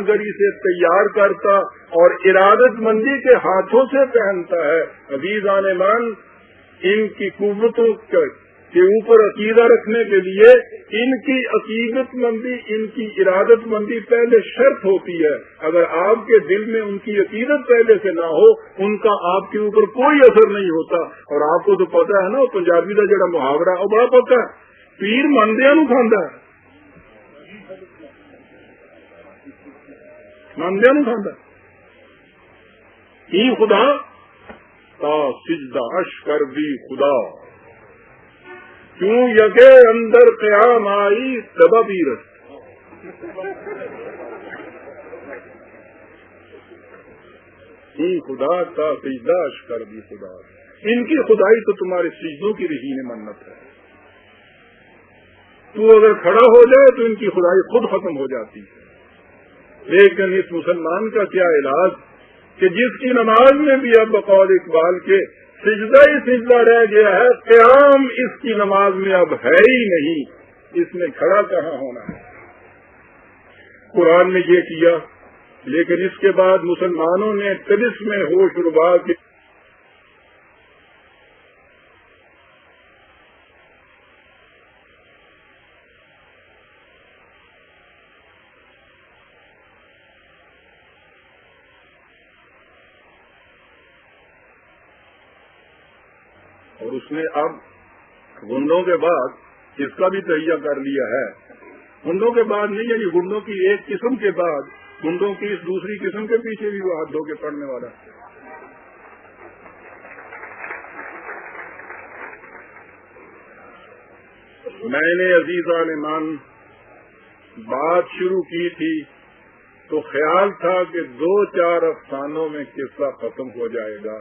کاریگری سے تیار کرتا اور ارادت مندی کے ہاتھوں سے پہنتا ہے۔ عزیزان مان، ان کی قوتوں کے اوپر عقیدہ رکھنے کے لیے ان کی عقیدت مندی، ان کی ارادت مندی پہلے شرط ہوتی ہے۔ اگر آپ کے دل میں ان کی عقیدت پہلے سے نہ ہو، ان کا آپ کے اوپر کوئی اثر نہیں ہوتا۔ اور آپ کو تو پتا ہے نا، پنجابی کا جڑا محاورہ وہ بڑا پتا ہے، پیر مندیاں نو کھاندا ہے، مندیاں نو کھاندا ہے۔ خدا تا سجدہ اش کر دی خدا، کیوں یکے اندر قیام آئی دبا پیرت۔ خدا تا سجدہ اش کر دی خدا، ان کی خدائی تو تمہارے سجدوں کی رہین منت ہے۔ تو اگر کھڑا ہو جائے تو ان کی خدائی خود ختم ہو جاتی ہے۔ لیکن اس مسلمان کا کیا علاج کہ جس کی نماز میں بھی اب بقول اقبال کے سجدہ ہی سجدہ رہ گیا ہے، قیام اس کی نماز میں اب ہے ہی نہیں، اس میں کھڑا کہاں ہونا ہے۔ قرآن نے یہ کیا، لیکن اس کے بعد مسلمانوں نے طلسم میں ہوش ربا کے اور اس نے اب گنڈوں کے بعد اس کا بھی تہیہ کر لیا ہے۔ گنڈوں کے بعد نہیں، یعنی گنڈوں کی ایک قسم کے بعد گنڈوں کی اس دوسری قسم کے پیچھے بھی وہ ہاتھ دھو کے پڑنے والا ہے۔ میں نے عزیزان ایمان بات شروع کی تھی تو خیال تھا کہ 2-4 افسانوں میں قصہ ختم ہو جائے گا،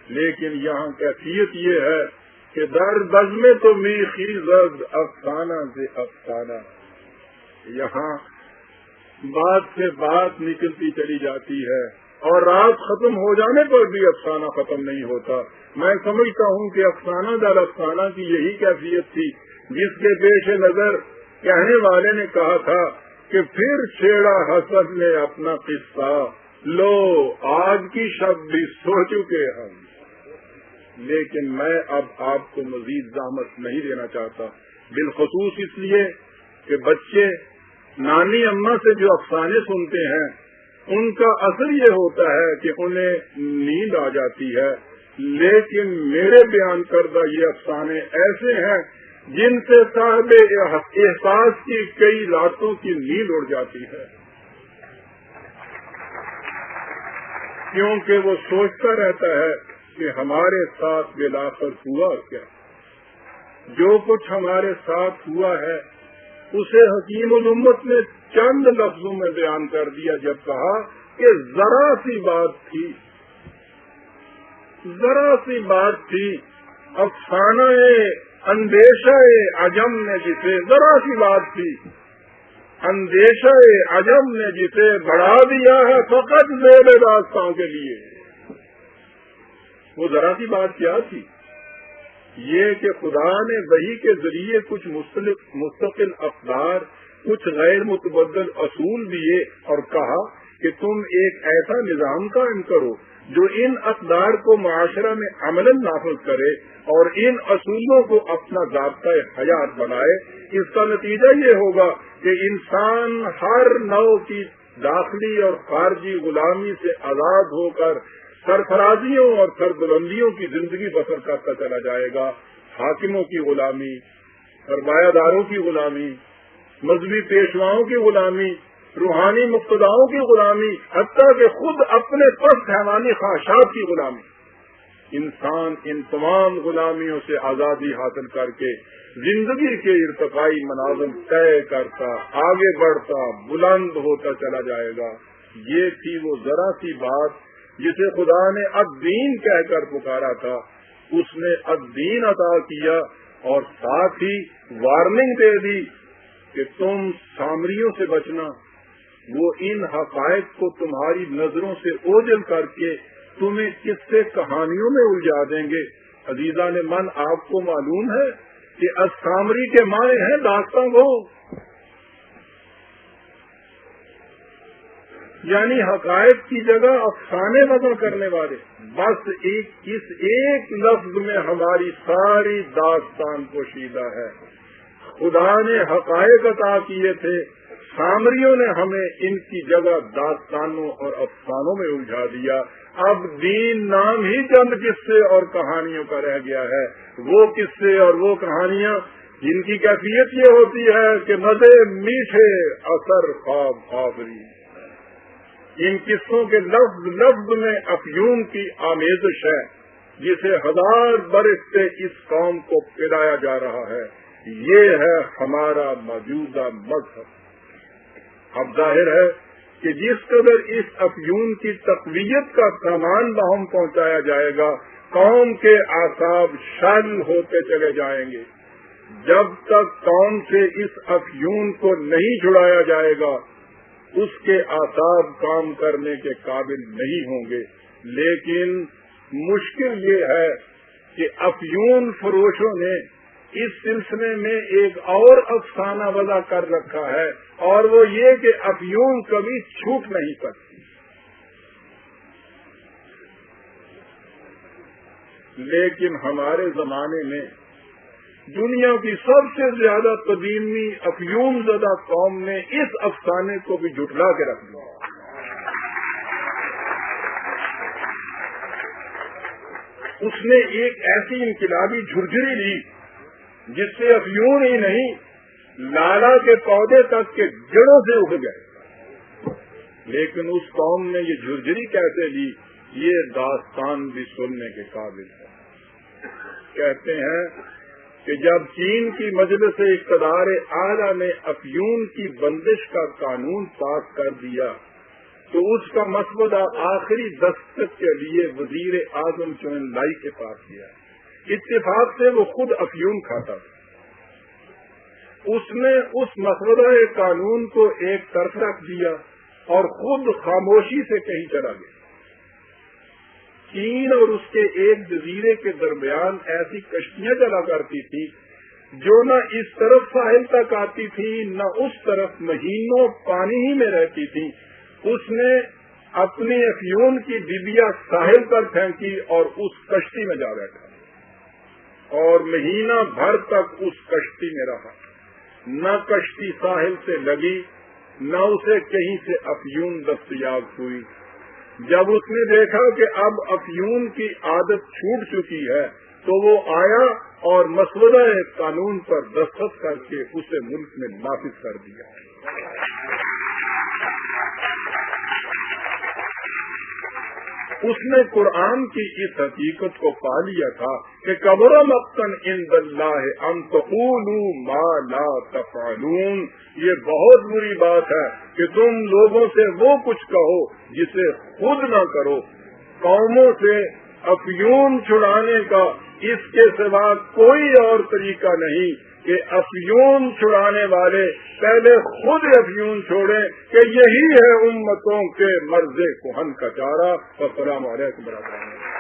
لیکن یہاں کیفیت یہ ہے کہ در بز میں تو میخی زد افسانہ سے افسانہ، یہاں بات سے بات نکلتی چلی جاتی ہے اور رات ختم ہو جانے پر بھی افسانہ ختم نہیں ہوتا۔ میں سمجھتا ہوں کہ افسانہ در افسانہ کی یہی کیفیت تھی جس کے پیش نظر کہنے والے نے کہا تھا کہ پھر چھیڑا حسد نے اپنا قصہ، لو آج کی شب بھی سو چکے ہم۔ لیکن میں اب آپ کو مزید زحمت نہیں دینا چاہتا، بالخصوص اس لیے کہ بچے نانی اماں سے جو افسانے سنتے ہیں ان کا اثر یہ ہوتا ہے کہ انہیں نیند آ جاتی ہے، لیکن میرے بیان کردہ یہ افسانے ایسے ہیں جن سے صاحب احساس کی کئی راتوں کی نیند اڑ جاتی ہے، کیونکہ وہ سوچتا رہتا ہے کہ ہمارے ساتھ بالآخر ہوا کیا۔ جو کچھ ہمارے ساتھ ہوا ہے اسے حکیم الامت نے چند لفظوں میں بیان کر دیا جب کہا کہ ذرا سی بات تھی، افسانہ اندیشہ عجم نے جسے، ذرا سی بات تھی، اندیشہ عجم نے جسے بڑھا دیا ہے فقط زیر داستان کے لیے۔ وہ ذرا سی بات کیا تھی؟ یہ کہ خدا نے وحی کے ذریعے کچھ مستقل اقدار، کچھ غیر متبدل اصول دیے اور کہا کہ تم ایک ایسا نظام قائم کرو جو ان اقدار کو معاشرہ میں عملاً نافذ کرے اور ان اصولوں کو اپنا ضابطۂ حیات بنائے۔ اس کا نتیجہ یہ ہوگا کہ انسان ہر نوع کی داخلی اور خارجی غلامی سے آزاد ہو کر سرفرازیوں اور سربلندیوں کی زندگی بسر کرتا چلا جائے گا۔ حاکموں کی غلامی، سرمایہ داروں کی غلامی، مذہبی پیشواؤں کی غلامی، روحانی مقتداؤں کی غلامی، حتیٰ کہ خود اپنے پست حیوانی خواہشات کی غلامی۔ انسان ان تمام غلامیوں سے آزادی حاصل کر کے زندگی کے ارتقائی مناظر طے کرتا، آگے بڑھتا، بلند ہوتا چلا جائے گا۔ یہ تھی وہ ذرا سی بات جسے خدا نے الدین کہہ کر پکارا تھا۔ اس نے الدین عطا کیا اور ساتھ ہی وارننگ دے دی کہ تم سامریوں سے بچنا، وہ ان حقائق کو تمہاری نظروں سے اوجھل کر کے تمہیں قصے کہانیوں میں الجھا دیں گے۔ عزیزان من، آپ کو معلوم ہے کہ السامری کے معنی ہیں داستان گو۔ یعنی حقائق کی جگہ افسانے وضع کرنے والے. بس اس ایک لفظ میں ہماری ساری داستان پوشیدہ ہے. خدا نے حقائق عطا کیے تھے، سامریوں نے ہمیں ان کی جگہ داستانوں اور افسانوں میں الجھا دیا. اب دین نام ہی چند قصے اور کہانیوں کا رہ گیا ہے. وہ قصے اور وہ کہانیاں جن کی کیفیت یہ ہوتی ہے کہ مزے میٹھے اثر خواب خوابری. ان قصوں کے لفظ لفظ میں افیون کی آمیزش ہے جسے 1000 برس سے اس قوم کو پلایا جا رہا ہے. یہ ہے ہمارا موجودہ مذہب. اب ظاہر ہے کہ جس قدر اس افیون کی تقویت کا سامان باہم پہنچایا جائے گا، قوم کے اعصاب شل ہوتے چلے جائیں گے. جب تک قوم سے اس افیون کو نہیں چھڑایا جائے گا، اس کے اعصاب کام کرنے کے قابل نہیں ہوں گے. لیکن مشکل یہ ہے کہ افیون فروشوں نے اس سلسلے میں ایک اور افسانہ وضع کر رکھا ہے، اور وہ یہ کہ افیون کبھی چھوٹ نہیں سکتی. لیکن ہمارے زمانے میں دنیا کی سب سے زیادہ قدیمی افیون زدہ قوم نے اس افسانے کو بھی جھٹلا کے رکھ دیا. اس نے ایک ایسی انقلابی جھرجھری لی جس سے افیون ہی نہیں، لالا کے پودے تک کے جڑوں سے اٹھ گئے. لیکن اس قوم نے یہ جھرجھری کیسے لی، یہ داستان بھی سننے کے قابل ہے. کہتے ہیں کہ جب چین کی مجلس اقتدار اعلیٰ نے افیون کی بندش کا قانون پاس کر دیا تو اس کا مسودہ آخری دستخط کے لیے وزیر اعظم چوئن لائی کے پاس گیا. اتفاق سے وہ خود افیون کھاتا تھا. اس نے اس مسودہ قانون کو ایک طرف رکھ دیا اور خود خاموشی سے کہیں چلا گیا. چین اور اس کے ایک جزیرے کے درمیان ایسی کشتیاں چلا کرتی تھی جو نہ اس طرف ساحل تک آتی تھی نہ اس طرف، مہینوں پانی ہی میں رہتی تھی. اس نے اپنی افیون کی ڈبیا ساحل پر پھینکی اور اس کشتی میں جا بیٹھا اور مہینہ بھر تک اس کشتی میں رہا. نہ کشتی ساحل سے لگی نہ اسے کہیں سے افیون دستیاب ہوئی. جب اس نے دیکھا کہ اب افیون کی عادت چھوٹ چکی ہے تو وہ آیا اور مسودہ قانون پر دستخط کر کے اسے ملک میں نافذ کر دیا. اس نے قرآن کی اس حقیقت کو پا لیا تھا کہ کبر مقتن عند اللہ ان تقولوا ما لا تفعلون. یہ بہت بری بات ہے کہ تم لوگوں سے وہ کچھ کہو جسے خود نہ کرو. قوموں سے افیون چھڑانے کا اس کے سوا کوئی اور طریقہ نہیں کہ افیون چھڑانے والے پہلے خود افیون چھوڑیں کہ یہی ہے امتوں کے مرض کہن کا چارہ. السلام علیکم ورحمۃ اللہ.